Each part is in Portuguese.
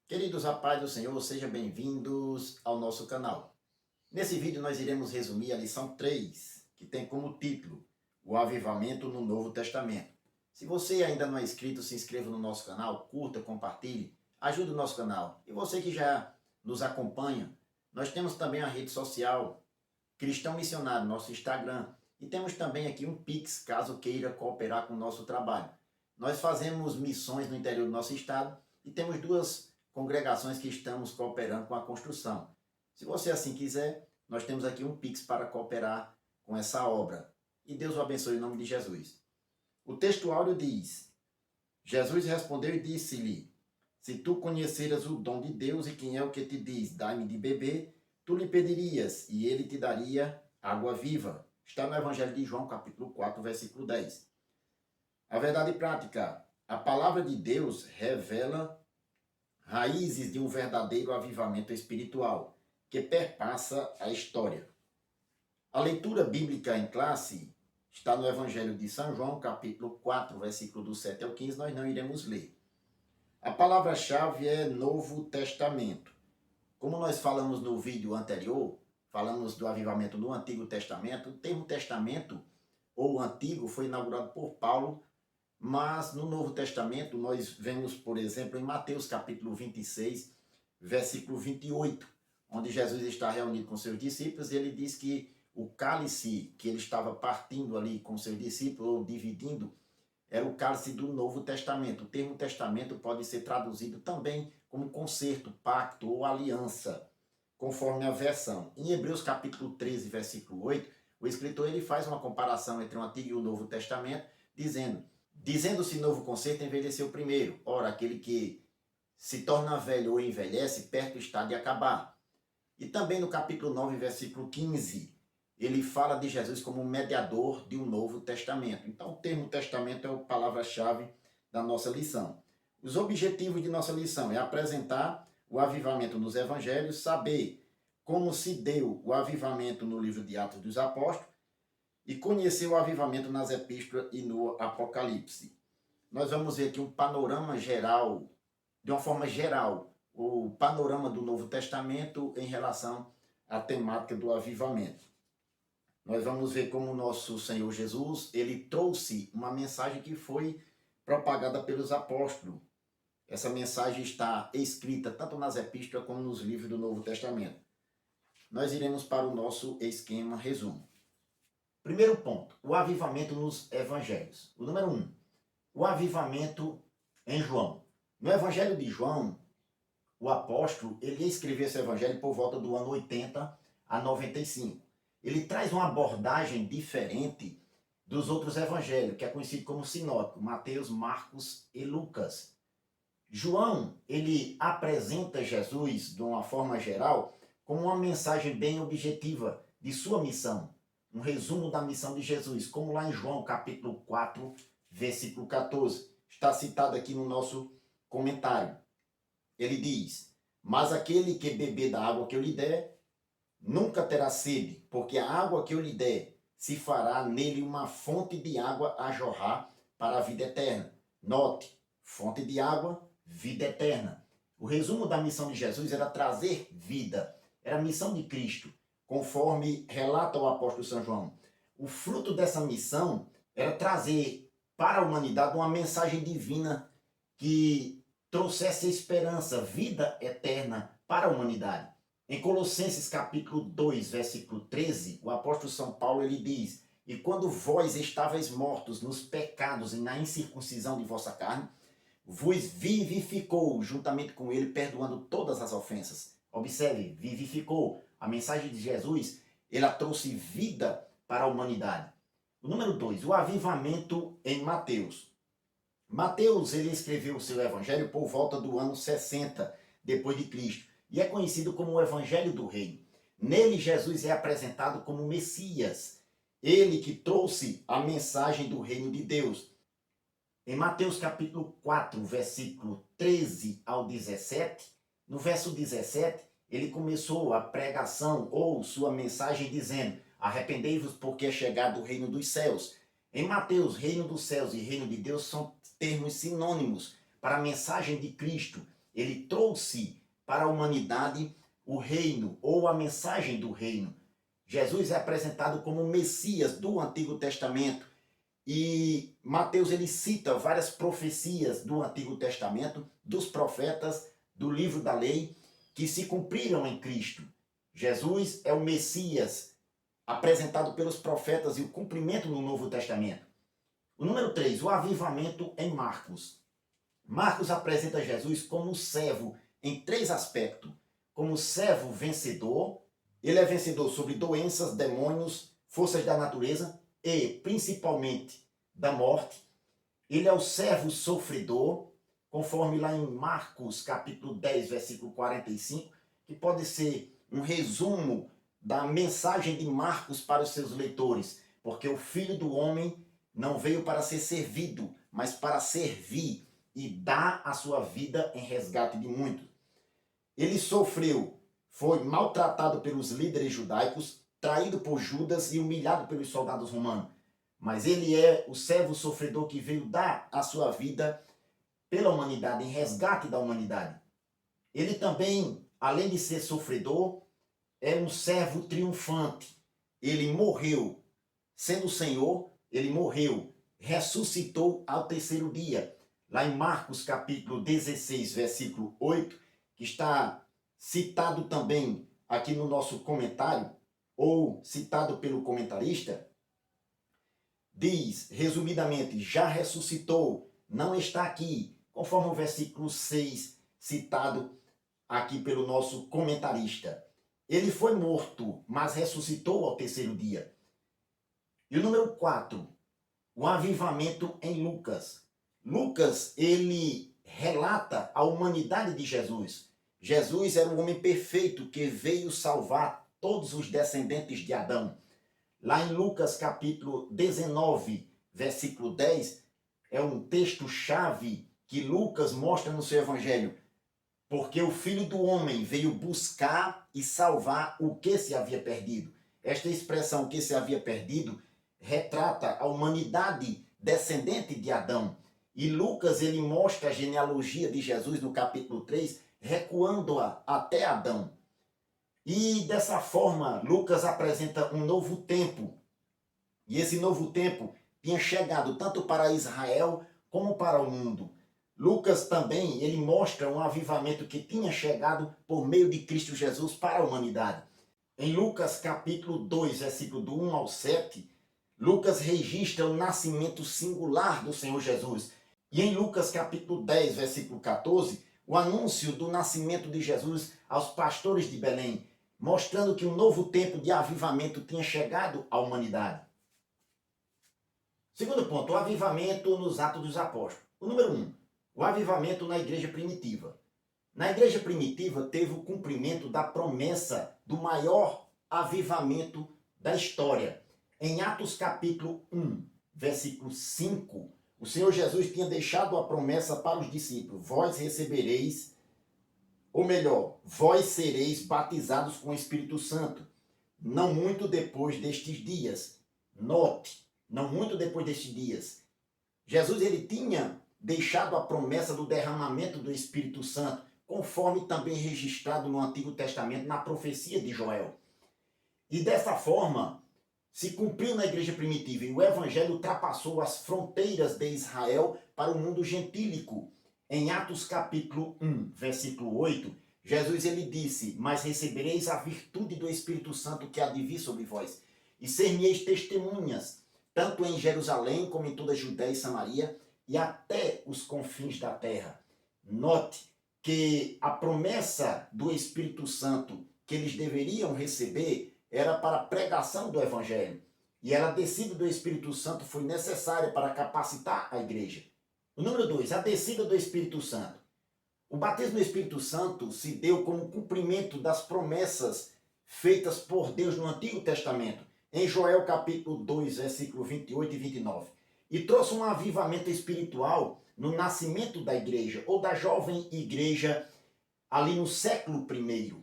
Queridos, a paz do Senhor, sejam bem-vindos ao nosso canal. Nesse vídeo nós iremos resumir a lição 3, que tem como título O Avivamento no Novo Testamento. Se você ainda não é inscrito, se inscreva no nosso canal, curta, compartilhe, ajude o nosso canal. E você que já nos acompanha, nós temos também a rede social Cristão Missionário, nosso Instagram, e temos também aqui um Pix, caso queira cooperar com o nosso trabalho. Nós fazemos missões no interior do nosso estado e temos duas congregações que estamos cooperando com a construção. Se você assim quiser, nós temos aqui um Pix para cooperar com essa obra. E Deus o abençoe em nome de Jesus. O texto áureo diz: Jesus respondeu e disse-lhe: Se tu conheceras o dom de Deus e quem é o que te diz, dai-me de beber, tu lhe pedirias e ele te daria água viva. Está no Evangelho de João, capítulo 4, versículo 10. A verdade prática: a palavra de Deus revela raízes de um verdadeiro avivamento espiritual que perpassa a história. A leitura bíblica em classe está no Evangelho de São João, capítulo 4, versículo do 7 ao 15, nós não iremos ler. A palavra-chave é Novo Testamento. Como nós falamos no vídeo anterior, falamos do avivamento no Antigo Testamento, o termo testamento ou antigo foi inaugurado por Paulo, mas no Novo Testamento nós vemos, por exemplo, em Mateus capítulo 26, versículo 28, onde Jesus está reunido com seus discípulos e ele diz que o cálice que ele estava partindo ali com seus discípulos, ou dividindo, era o cálice do Novo Testamento. O termo testamento pode ser traduzido também como concerto, pacto ou aliança, conforme a versão. Em Hebreus capítulo 13, versículo 8, o escritor ele faz uma comparação entre o Antigo e o Novo Testamento, dizendo-se novo concerto envelheceu primeiro. Ora, aquele que se torna velho ou envelhece, perto está de acabar. E também no capítulo 9, versículo 15, ele fala de Jesus como mediador de um novo testamento. Então, o termo testamento é a palavra-chave da nossa lição. Os objetivos de nossa lição é apresentar o avivamento nos evangelhos, saber como se deu o avivamento no livro de Atos dos Apóstolos e conhecer o avivamento nas epístolas e no Apocalipse. Nós vamos ver aqui um panorama geral, de uma forma geral, o panorama do Novo Testamento em relação à temática do avivamento. Nós vamos ver como o nosso Senhor Jesus, ele trouxe uma mensagem que foi propagada pelos apóstolos. Essa mensagem está escrita tanto nas epístolas como nos livros do Novo Testamento. Nós iremos para o nosso esquema resumo. Primeiro ponto, o avivamento nos evangelhos. O número 1, o avivamento em João. No Evangelho de João, o apóstolo, ele escreveu esse evangelho por volta do ano 80 a 95. Ele traz uma abordagem diferente dos outros evangelhos, que é conhecido como sinótico, Mateus, Marcos e Lucas. João, ele apresenta Jesus, de uma forma geral, como uma mensagem bem objetiva de sua missão, um resumo da missão de Jesus, como lá em João capítulo 4, versículo 14, está citado aqui no nosso comentário. Ele diz: mas aquele que beber da água que eu lhe der, nunca terá sede, porque a água que eu lhe der se fará nele uma fonte de água a jorrar para a vida eterna. Note, fonte de água, vida eterna. O resumo da missão de Jesus era trazer vida, era a missão de Cristo, conforme relata o apóstolo São João. O fruto dessa missão era trazer para a humanidade uma mensagem divina que trouxesse esperança, vida eterna para a humanidade. Em Colossenses capítulo 2, versículo 13, o apóstolo São Paulo ele diz: e quando vós estáveis mortos nos pecados e na incircuncisão de vossa carne, vos vivificou juntamente com ele, perdoando todas as ofensas. Observe, vivificou. A mensagem de Jesus, ela trouxe vida para a humanidade. O número 2, o avivamento em Mateus. Mateus, ele escreveu o seu evangelho por volta do ano 60 depois de Cristo e é conhecido como o Evangelho do Reino. Nele, Jesus é apresentado como Messias, ele que trouxe a mensagem do reino de Deus. Em Mateus capítulo 4, versículo 13 ao 17, no verso 17, ele começou a pregação ou sua mensagem dizendo: arrependei-vos porque é chegado o reino dos céus. Em Mateus, reino dos céus e reino de Deus são termos sinônimos para a mensagem de Cristo. ele trouxe para a humanidade o reino ou a mensagem do reino. Jesus é apresentado como o Messias do Antigo Testamento e Mateus ele cita várias profecias do Antigo Testamento, dos profetas, do livro da lei, que se cumpriram em Cristo. Jesus é o Messias apresentado pelos profetas e o cumprimento no Novo Testamento. O número 3, o avivamento em Marcos. Marcos apresenta Jesus como servo em 3 aspectos. Como servo vencedor, ele é vencedor sobre doenças, demônios, forças da natureza e, principalmente, da morte. Ele é o servo sofredor, conforme lá em Marcos, capítulo 10, versículo 45, que pode ser um resumo da mensagem de Marcos para os seus leitores, porque o Filho do Homem não veio para ser servido, mas para servir e dar a sua vida em resgate de muitos. Ele sofreu, foi maltratado pelos líderes judaicos, traído por Judas e humilhado pelos soldados romanos. Mas ele é o servo sofredor que veio dar a sua vida pela humanidade, em resgate da humanidade. Ele também, além de ser sofredor, é um servo triunfante. Ele morreu, sendo o Senhor, ele morreu, ressuscitou ao 3º dia. Lá em Marcos capítulo 16, versículo 8, que está citado também aqui no nosso comentário, ou citado pelo comentarista, diz, resumidamente, já ressuscitou, não está aqui, conforme o versículo 6, citado aqui pelo nosso comentarista. Ele foi morto, mas ressuscitou ao 3º dia. E o número 4, o avivamento em Lucas. Lucas, ele relata a humanidade de Jesus. Jesus era o homem perfeito que veio salvar todos os descendentes de Adão. Lá em Lucas capítulo 19, versículo 10, é um texto-chave que Lucas mostra no seu evangelho. Porque o Filho do Homem veio buscar e salvar o que se havia perdido. Esta expressão, que se havia perdido, retrata a humanidade descendente de Adão. E Lucas ele mostra a genealogia de Jesus no capítulo 3, recuando-a até Adão. E dessa forma, Lucas apresenta um novo tempo. E esse novo tempo tinha chegado tanto para Israel como para o mundo. Lucas também ele mostra um avivamento que tinha chegado por meio de Cristo Jesus para a humanidade. Em Lucas capítulo 2, versículo do 1 ao 7, Lucas registra o nascimento singular do Senhor Jesus. E em Lucas capítulo 10, versículo 14, o anúncio do nascimento de Jesus aos pastores de Belém, mostrando que um novo tempo de avivamento tinha chegado à humanidade. Segundo ponto, o avivamento nos Atos dos Apóstolos. O número 1, o avivamento na igreja primitiva. Na igreja primitiva teve o cumprimento da promessa do maior avivamento da história. Em Atos capítulo 1, versículo 5, o Senhor Jesus tinha deixado a promessa para os discípulos: vós recebereis, ou melhor, vós sereis batizados com o Espírito Santo, não muito depois destes dias. Note, não muito depois destes dias. Jesus ele tinha deixado a promessa do derramamento do Espírito Santo, conforme também registrado no Antigo Testamento, na profecia de Joel. E dessa forma, se cumpriu na igreja primitiva e o evangelho ultrapassou as fronteiras de Israel para o mundo gentílico. Em Atos capítulo 1, versículo 8, Jesus ele disse: mas recebereis a virtude do Espírito Santo que há de vir sobre vós, e ser-me-eis testemunhas, tanto em Jerusalém como em toda a Judéia e Samaria, e até os confins da terra. Note que a promessa do Espírito Santo que eles deveriam receber era para a pregação do Evangelho. E a descida do Espírito Santo foi necessária para capacitar a igreja. O número 2, a descida do Espírito Santo. O batismo do Espírito Santo se deu como cumprimento das promessas feitas por Deus no Antigo Testamento, em Joel capítulo 2, versículo 28 e 29. E trouxe um avivamento espiritual no nascimento da igreja, ou da jovem igreja, ali no século I.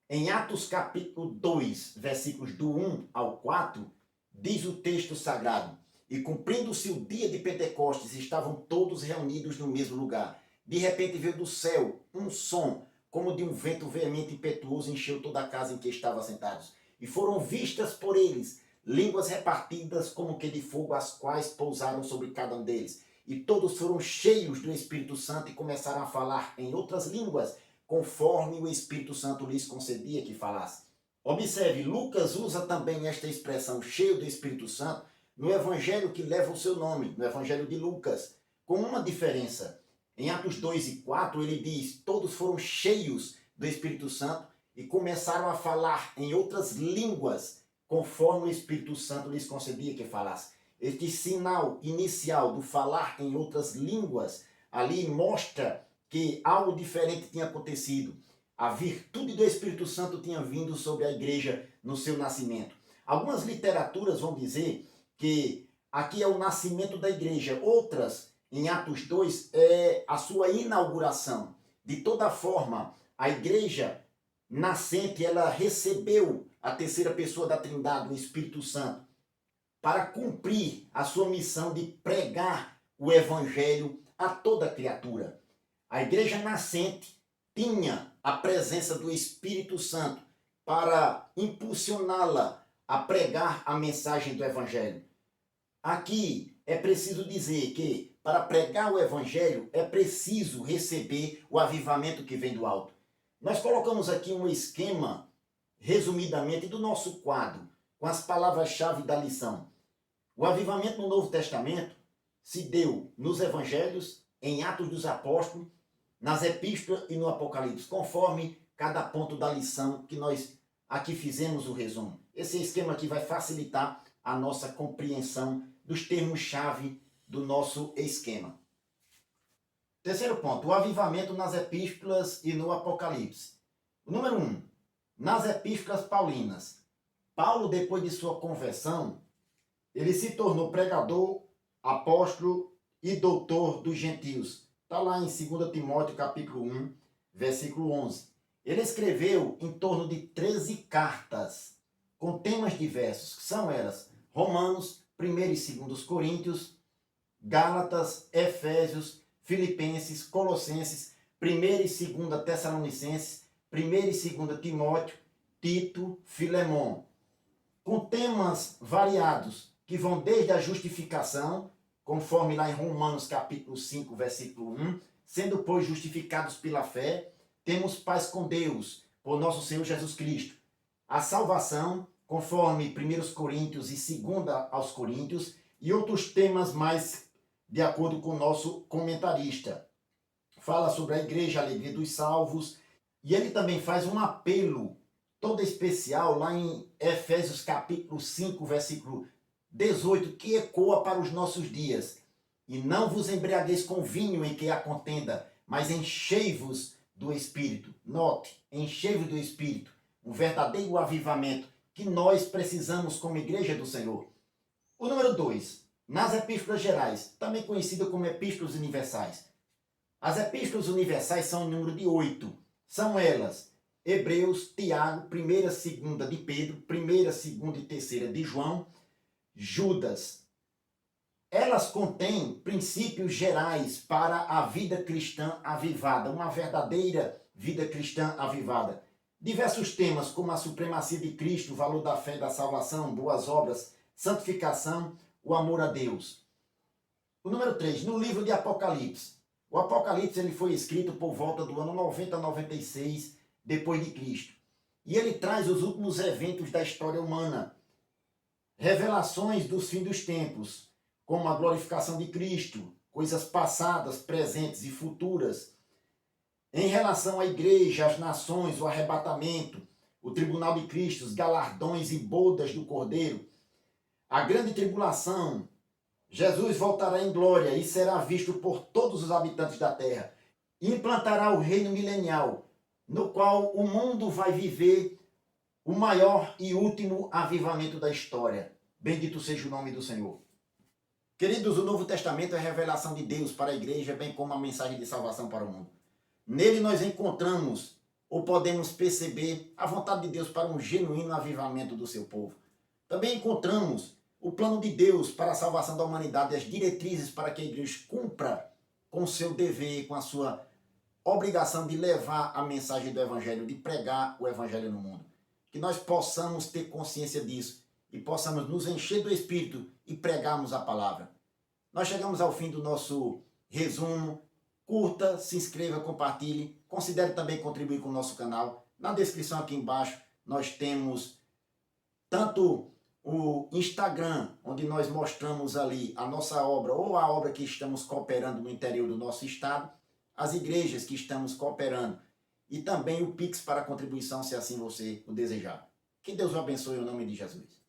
Em Atos capítulo 2, versículos do 1 ao 4, diz o texto sagrado: e cumprindo-se o dia de Pentecostes, estavam todos reunidos no mesmo lugar. De repente veio do céu um som, como de um vento veemente e impetuoso, encheu toda a casa em que estavam sentados. E foram vistas por eles línguas repartidas como que de fogo, as quais pousaram sobre cada um deles. E todos foram cheios do Espírito Santo e começaram a falar em outras línguas, conforme o Espírito Santo lhes concedia que falasse. Observe, Lucas usa também esta expressão cheio do Espírito Santo no evangelho que leva o seu nome, no evangelho de Lucas, com uma diferença. Em Atos 2 e 4 ele diz, todos foram cheios do Espírito Santo e começaram a falar em outras línguas, conforme o Espírito Santo lhes concedia que falasse. Este sinal inicial do falar em outras línguas ali mostra que algo diferente tinha acontecido. A virtude do Espírito Santo tinha vindo sobre a igreja no seu nascimento. Algumas literaturas vão dizer que aqui é o nascimento da igreja. Outras, em Atos 2, é a sua inauguração. De toda forma, a igreja nascente, ela recebeu a terceira pessoa da Trindade, o Espírito Santo, para cumprir a sua missão de pregar o evangelho a toda criatura. A igreja nascente tinha a presença do Espírito Santo para impulsioná-la a pregar a mensagem do evangelho. Aqui é preciso dizer que para pregar o evangelho é preciso receber o avivamento que vem do alto. Nós colocamos aqui um esquema, resumidamente, do nosso quadro, com as palavras-chave da lição. O avivamento no Novo Testamento se deu nos evangelhos, em Atos dos Apóstolos, nas epístolas e no Apocalipse, conforme cada ponto da lição que nós aqui fizemos o resumo. Esse esquema aqui vai facilitar a nossa compreensão dos termos-chave do nosso esquema. Terceiro ponto, o avivamento nas epístolas e no Apocalipse. O número 1, nas epístolas paulinas. Paulo, depois de sua conversão, ele se tornou pregador, apóstolo e doutor dos gentios. Está lá em 2 Timóteo capítulo 1, versículo 11. Ele escreveu em torno de 13 cartas, com temas diversos, que são elas Romanos, 1 e 2 Coríntios, Gálatas, Efésios, Filipenses, Colossenses, 1 e 2 Tessalonicenses, 1 e 2 Timóteo, Tito, Filemon, com temas variados, que vão desde a justificação, conforme lá em Romanos capítulo 5, versículo 1, sendo, pois, justificados pela fé, temos paz com Deus, por nosso Senhor Jesus Cristo. A salvação, conforme 1 Coríntios e 2 aos Coríntios, e outros temas mais de acordo com o nosso comentarista. Fala sobre a igreja, a alegria dos salvos, e ele também faz um apelo todo especial lá em Efésios capítulo 5, versículo 18, que ecoa para os nossos dias. E não vos embriagueis com vinho em que há contenda, mas enchei-vos do Espírito. Note, enchei-vos do Espírito. Um verdadeiro avivamento que nós precisamos como igreja do Senhor. O número 2, nas epístolas gerais, também conhecida como epístolas universais. As epístolas universais são o número de 8. São elas Hebreus, Tiago, 1ª, 2ª de Pedro, 1ª, 2ª e 3ª de João, Judas. Elas contêm princípios gerais para a vida cristã avivada, uma verdadeira vida cristã avivada. Diversos temas como a supremacia de Cristo, o valor da fé e da salvação, boas obras, santificação, o amor a Deus. O número 3, no livro de Apocalipse. O Apocalipse ele foi escrito por volta do ano 90 a 96 depois de Cristo. E ele traz os últimos eventos da história humana. Revelações dos fins dos tempos, como a glorificação de Cristo, coisas passadas, presentes e futuras. Em relação à igreja, às nações, o arrebatamento, o tribunal de Cristo, os galardões e bodas do Cordeiro, a grande tribulação, Jesus voltará em glória e será visto por todos os habitantes da terra. E implantará o reino milenial, no qual o mundo vai viver o maior e último avivamento da história. Bendito seja o nome do Senhor. Queridos, o Novo Testamento é a revelação de Deus para a igreja, bem como a mensagem de salvação para o mundo. Nele nós encontramos, ou podemos perceber, a vontade de Deus para um genuíno avivamento do seu povo. Também encontramos o plano de Deus para a salvação da humanidade e as diretrizes para que a igreja cumpra com o seu dever, com a sua obrigação de levar a mensagem do Evangelho, de pregar o Evangelho no mundo. Que nós possamos ter consciência disso e possamos nos encher do Espírito e pregarmos a palavra. Nós chegamos ao fim do nosso resumo. Curta, se inscreva, compartilhe. Considere também contribuir com o nosso canal. Na descrição aqui embaixo nós temos tanto o Instagram, onde nós mostramos ali a nossa obra ou a obra que estamos cooperando no interior do nosso estado, as igrejas que estamos cooperando e também o Pix para contribuição, se assim você o desejar. Que Deus o abençoe em nome de Jesus.